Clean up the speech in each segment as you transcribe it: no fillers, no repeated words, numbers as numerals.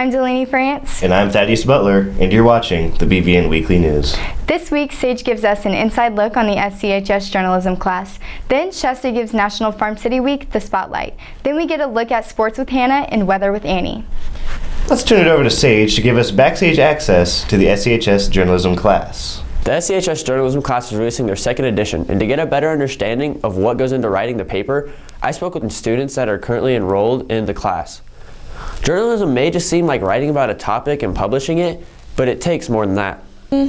I'm Delaney France. And I'm Thaddeus Butler, and you're watching the BVN Weekly News. This week, Sage gives us an inside look on the SCHS journalism class. Then Shasta gives National Farm City Week the spotlight. Then we get a look at sports with Hannah and weather with Annie. Let's turn it over to Sage to give us backstage access to the SCHS journalism class. The SCHS journalism class is releasing their second edition, and to get a better understanding of what goes into writing the paper, I spoke with students that are currently enrolled in the class. Journalism may just seem like writing about a topic and publishing it, but it takes more than that.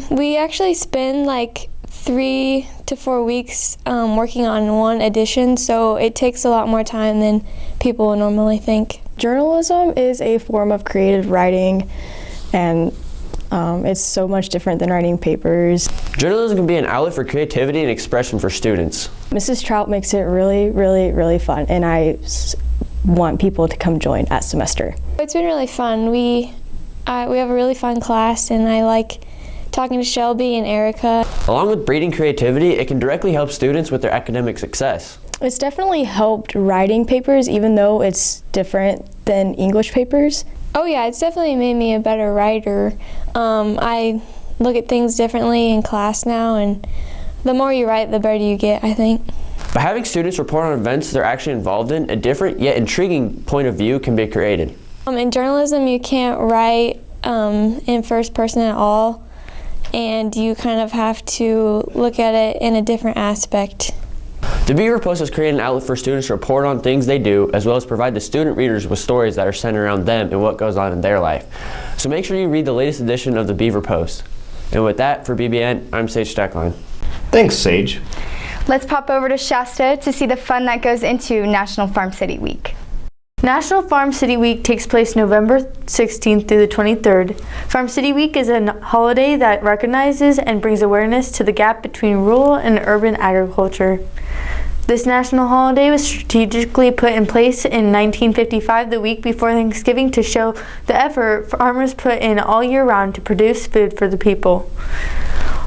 We actually spend like 3 to 4 weeks working on one edition, so it takes a lot more time than people would normally think. Journalism is a form of creative writing, and it's so much different than writing papers. Journalism can be an outlet for creativity and expression for students. Mrs. Trout makes it really fun, and I want people to come join at semester. It's been really fun. We have a really fun class, and I like talking to Shelby and Erica. Along with breeding creativity, it can directly help students with their academic success. It's definitely helped writing papers, even though it's different than English papers. Oh yeah, it's definitely made me a better writer. I look at things differently in class now, and the more you write, the better you get, I think. By having students report on events they're actually involved in, a different yet intriguing point of view can be created. In journalism, you can't write in first person at all, and you kind of have to look at it in a different aspect. The Beaver Post has created an outlet for students to report on things they do, as well as provide the student readers with stories that are centered around them and what goes on in their life. So make sure you read the latest edition of the Beaver Post. And with that, for BBN, I'm Sage Steckline. Thanks, Sage. Let's pop over to Shasta to see the fun that goes into National Farm City Week. National Farm City Week takes place November 16th through the 23rd. Farm City Week is a holiday that recognizes and brings awareness to the gap between rural and urban agriculture. This national holiday was strategically put in place in 1955, the week before Thanksgiving, to show the effort farmers put in all year round to produce food for the people.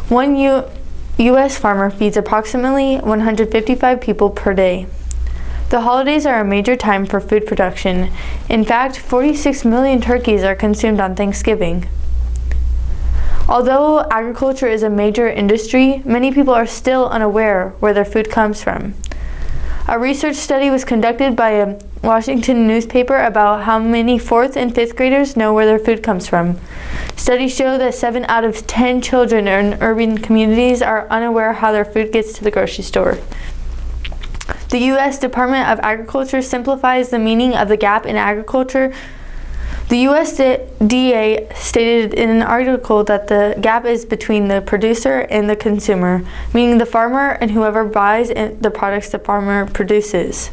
One U.S. farmer feeds approximately 155 people per day. The holidays are a major time for food production. In fact, 46 million turkeys are consumed on Thanksgiving. Although agriculture is a major industry, many people are still unaware where their food comes from. A research study was conducted by a Washington newspaper about how many 4th and 5th graders know where their food comes from. Studies show that 7 out of 10 children in urban communities are unaware how their food gets to the grocery store. The U.S. Department of Agriculture simplifies the meaning of the gap in agriculture. The USDA stated in an article that the gap is between the producer and the consumer, meaning the farmer and whoever buys the products the farmer produces.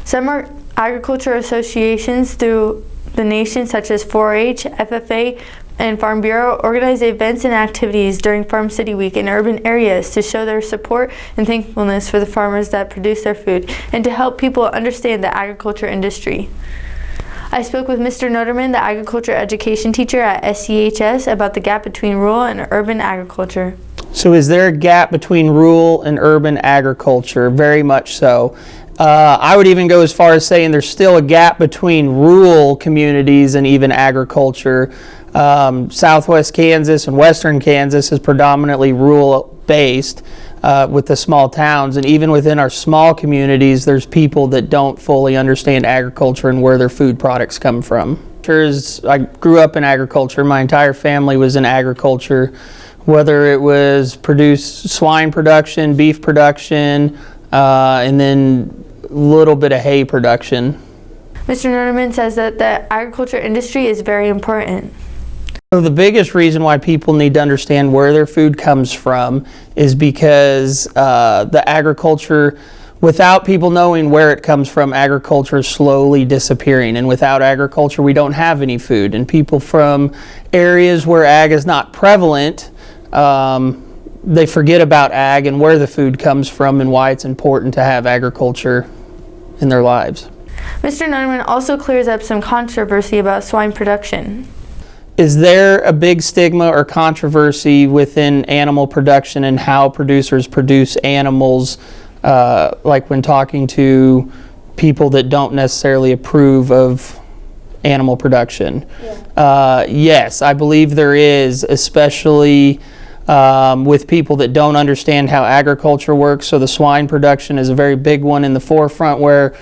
Some agriculture associations through the nation, such as 4-H, FFA, and Farm Bureau, organize events and activities during Farm City Week in urban areas to show their support and thankfulness for the farmers that produce their food and to help people understand the agriculture industry. I spoke with Mr. Noterman, the agriculture education teacher at SCHS, about the gap between rural and urban agriculture. So is there a gap between rural and urban agriculture? Very much so. I would even go as far as saying there's still a gap between rural communities and even agriculture. Southwest Kansas and western Kansas is predominantly rural based with the small towns, and even within our small communities there's people that don't fully understand agriculture and where their food products come from. I grew up in agriculture. My entire family was in agriculture, whether it was swine production, beef production, and then a little bit of hay production. Mr. Noterman says that the agriculture industry is very important. So the biggest reason why people need to understand where their food comes from is because the agriculture, without people knowing where it comes from, agriculture is slowly disappearing. And without agriculture, we don't have any food. And people from areas where ag is not prevalent, they forget about ag and where the food comes from and why it's important to have agriculture in their lives. Mr. Noterman also clears up some controversy about swine production. Is there a big stigma or controversy within animal production and how producers produce animals, like when talking to people that don't necessarily approve of animal production? Yes, I believe there is, especially with people that don't understand how agriculture works. So the swine production is a very big one in the forefront, where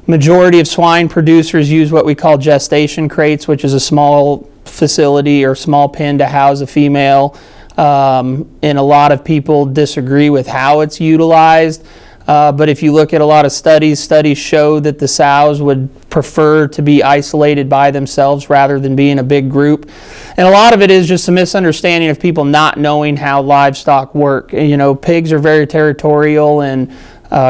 majority of swine producers use what we call gestation crates, which is a small facility or small pen to house a female. And a lot of people disagree with how it's utilized. But if you look at a lot of studies show that the sows would prefer to be isolated by themselves rather than be in a big group. And a lot of it is just a misunderstanding of people not knowing how livestock work. You know, pigs are very territorial and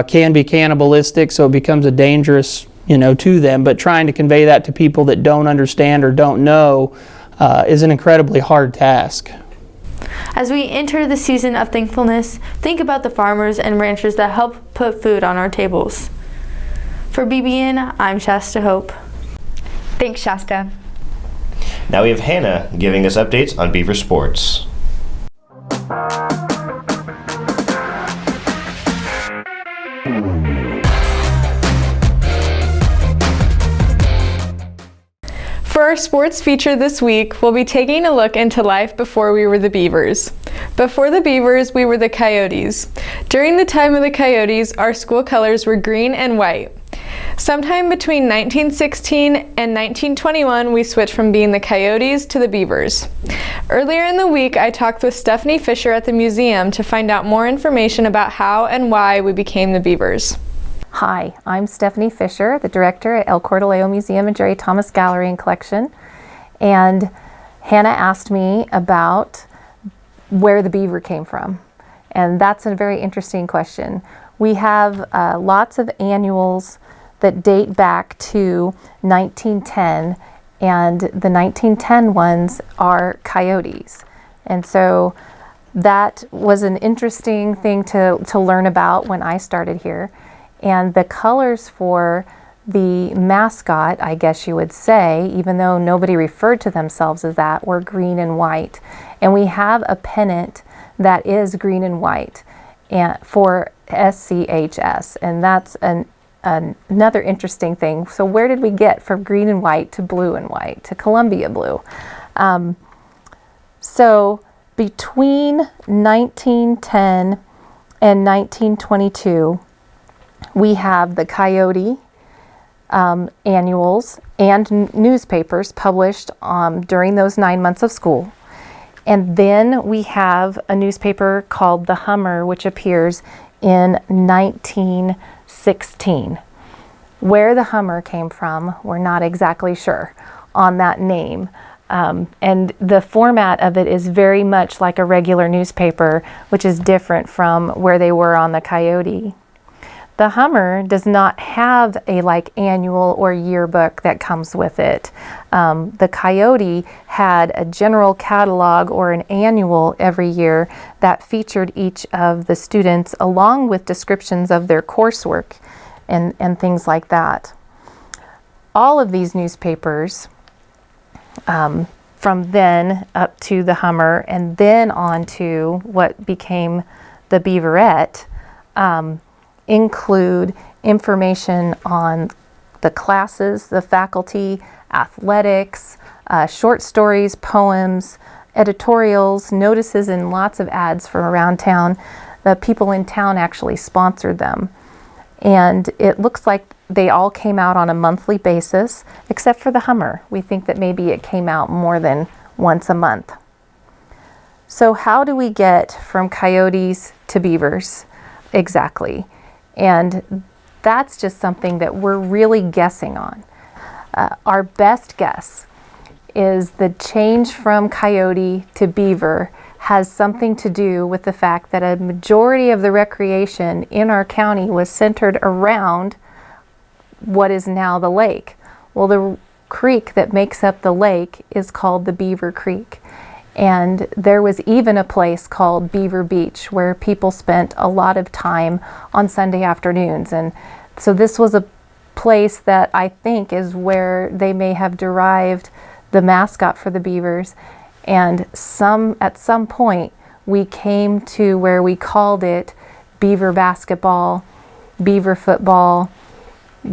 can be cannibalistic, so it becomes a dangerous, to them. But trying to convey that to people that don't understand or don't know is an incredibly hard task. As we enter the season of thankfulness, think about the farmers and ranchers that help put food on our tables. For BBN, I'm Shasta Hope. Thanks, Shasta. Now we have Hannah giving us updates on Beaver sports. For our sports feature this week, we'll be taking a look into life before we were the Beavers. Before the Beavers, we were the Coyotes. During the time of the Coyotes, our school colors were green and white. Sometime between 1916 and 1921, we switched from being the Coyotes to the Beavers. Earlier in the week, I talked with Stephanie Fisher at the museum to find out more information about how and why we became the Beavers. Hi, I'm Stephanie Fisher, the director at El Cordileo Museum and Jerry Thomas Gallery and Collection. And Hannah asked me about where the beaver came from. And that's a very interesting question. We have lots of annuals that date back to 1910, and the 1910 ones are coyotes. And so that was an interesting thing to learn about when I started here. And the colors for the mascot, I guess you would say, even though nobody referred to themselves as that, were green and white. And we have a pennant that is green and white for SCHS, and that's another interesting thing. So where did we get from green and white to blue and white to Columbia blue? So between 1910 and 1922, we have the coyote annuals and newspapers published during those 9 months of school. And then we have a newspaper called The Hummer, which appears in 1916. Where the Hummer came from, we're not exactly sure on that name. And the format of it is very much like a regular newspaper, which is different from where they were on the Coyote. The Hummer does not have a annual or yearbook that comes with it. The Coyote had a general catalog or an annual every year that featured each of the students along with descriptions of their coursework and things like that. All of these newspapers, from then up to the Hummer and then on to what became the Beaverette, include information on the classes, the faculty, athletics, short stories, poems, editorials, notices, and lots of ads from around town. The people in town actually sponsored them. And it looks like they all came out on a monthly basis, except for the Hummer. We think that maybe it came out more than once a month. So how do we get from coyotes to beavers exactly? And that's just something that we're really guessing on. Our best guess is the change from coyote to beaver has something to do with the fact that a majority of the recreation in our county was centered around what is now the lake. Well, the creek that makes up the lake is called the Beaver Creek. And there was even a place called Beaver Beach where people spent a lot of time on Sunday afternoons. And so this was a place that I think is where they may have derived the mascot for the Beavers. And at some point we came to where we called it Beaver basketball, Beaver football,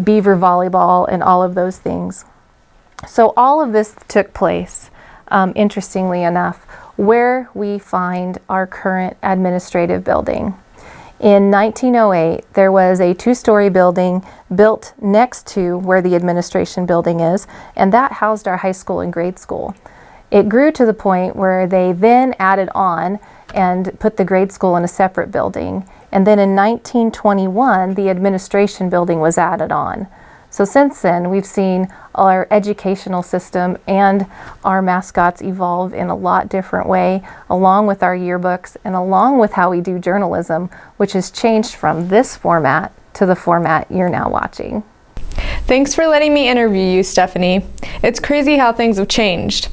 Beaver volleyball, and all of those things. So all of this took place, interestingly enough, where we find our current administrative building. In 1908, there was a 2-story building built next to where the administration building is, and that housed our high school and grade school. It grew to the point where they then added on and put the grade school in a separate building. And then in 1921, the administration building was added on. So since then, we've seen our educational system and our mascots evolve in a lot different way, along with our yearbooks and along with how we do journalism, which has changed from this format to the format you're now watching. Thanks for letting me interview you, Stephanie. It's crazy how things have changed.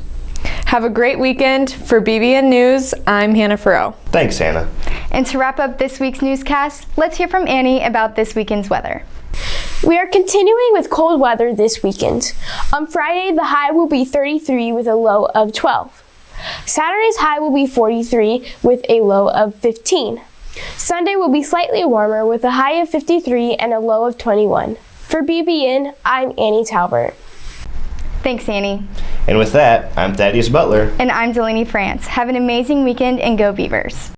Have a great weekend. For BBN News, I'm Hannah Farrell. Thanks, Hannah. And to wrap up this week's newscast, let's hear from Annie about this weekend's weather. We are continuing with cold weather this weekend. On Friday, the high will be 33 with a low of 12. Saturday's high will be 43 with a low of 15. Sunday will be slightly warmer with a high of 53 and a low of 21. For BBN, I'm Annie Talbert. Thanks, Annie. And with that, I'm Thaddeus Butler. And I'm Delaney France. Have an amazing weekend and go Beavers.